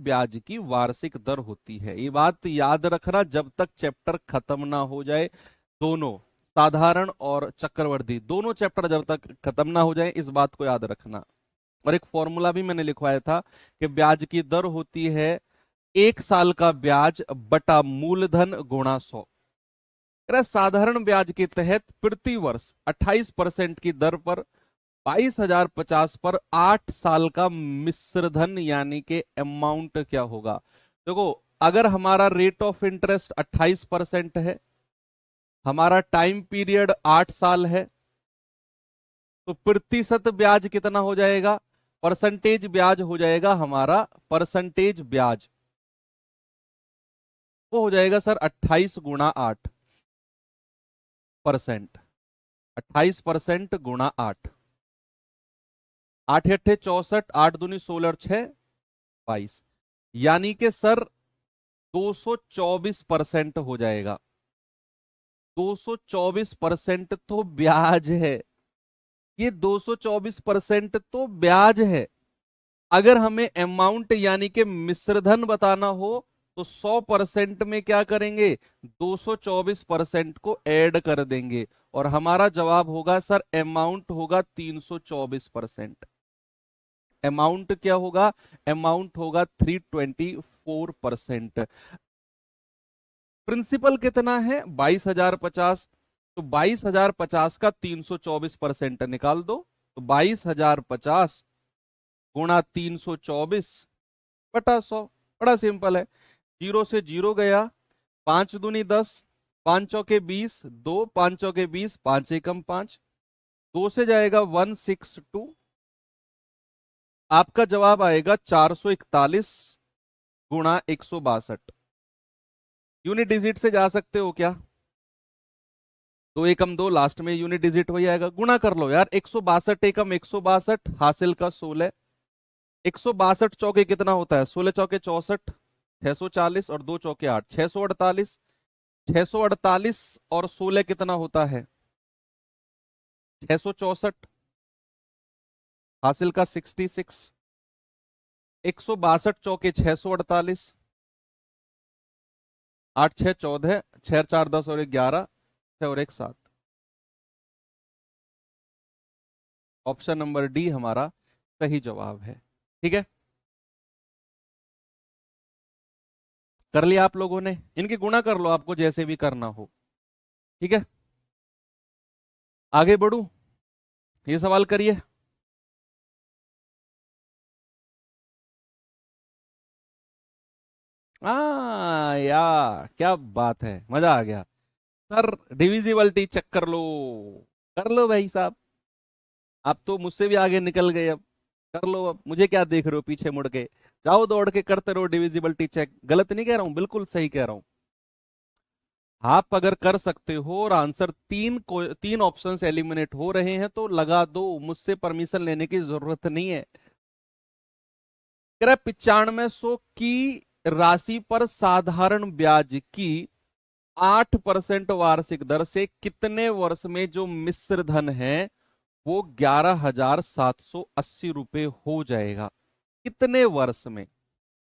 ब्याज की वार्षिक दर होती है। ये बात याद रखना जब तक चैप्टर खत्म ना हो जाए। दोनों साधारण और चक्रवर्ती दोनों चैप्टर जब तक खत्म ना हो जाए, इस बात को याद रखना। और एक फॉर्मूला भी मैंने लिखवाया था कि ब्याज की दर होती है 1 साल का ब्याज बटा मूलधन गुणा 100। साधारण ब्याज के तहत प्रति वर्ष 28% की दर पर 22,050 पर 8 साल का मिश्र धन यानी कि अमाउंट क्या होगा। देखो, अगर हमारा रेट ऑफ इंटरेस्ट 28% है, हमारा टाइम पीरियड 8 साल है, तो प्रतिशत ब्याज कितना हो जाएगा, परसेंटेज ब्याज हो जाएगा हमारा, परसेंटेज ब्याज वो हो जाएगा सर 28 गुणा 8%। 28% गुणा 8, 8 अट्ठे 64, 8 दूनी 16 और 6 22, यानी कि सर 224% हो जाएगा। 224% तो ब्याज है, ये 224% तो ब्याज है। अगर हमें अमाउंट यानी कि मिश्रधन बताना हो तो 100% में क्या करेंगे, 224% को ऐड कर देंगे और हमारा जवाब होगा सर अमाउंट होगा 324%। अमाउंट क्या होगा, अमाउंट होगा 324%। प्रिंसिपल कितना है 22,050, तो 22,050 का 324% निकाल दो, तो 22,050 गुणा 324 बटा 100। बड़ा सिंपल है, जीरो से जीरो गया, 5 दूनी 10, 5 चौके 20, 2 5 चौके 20, 5 एकम 5, 2 से जाएगा 162, आपका जवाब आएगा 441 गुणा 162। यूनिट डिजिट से जा सकते हो क्या, 2 एकम 2, लास्ट में यूनिट डिजिट वही आएगा, गुणा कर लो यार, 162 एकम 162, हासिल का 16, 162 चौके कितना होता है, 16 चौके 64, 640 और 2 चौके 8, 648, 648 और 16 कितना होता है 664, हासिल का 66, 162 चौके 648, 8 6 14, 6 4 10 और 11, 6 और 1 7। ऑप्शन नंबर डी हमारा सही जवाब है। ठीक है, कर लिया आप लोगों ने, इनकी गुणा कर लो आपको जैसे भी करना हो। ठीक है, आगे बढ़ू, ये सवाल करिए। यार क्या बात है, मजा आ गया सर। डिविजिबिलिटी चेक कर लो भाई साहब, आप तो मुझसे भी आगे निकल गए। अब कर लो, अब मुझे क्या देख रहे हो पीछे मुड़ के, जाओ दौड़ के करते रहो डिविजिबिलिटी चेक। गलत नहीं कह रहा हूं, बिल्कुल सही कह रहा हूं। आप अगर कर सकते हो और आंसर तीन ऑप्शंस एलिमिनेट हो रहे हैं तो लगा दो, मुझसे परमिशन लेने की जरूरत नहीं है। कह रहा 9500 की राशि पर साधारण ब्याज की 8% वार्षिक दर से कितने वर्ष में जो मिश्र धन है वो 11,780 रुपए हो जाएगा। कितने वर्ष में,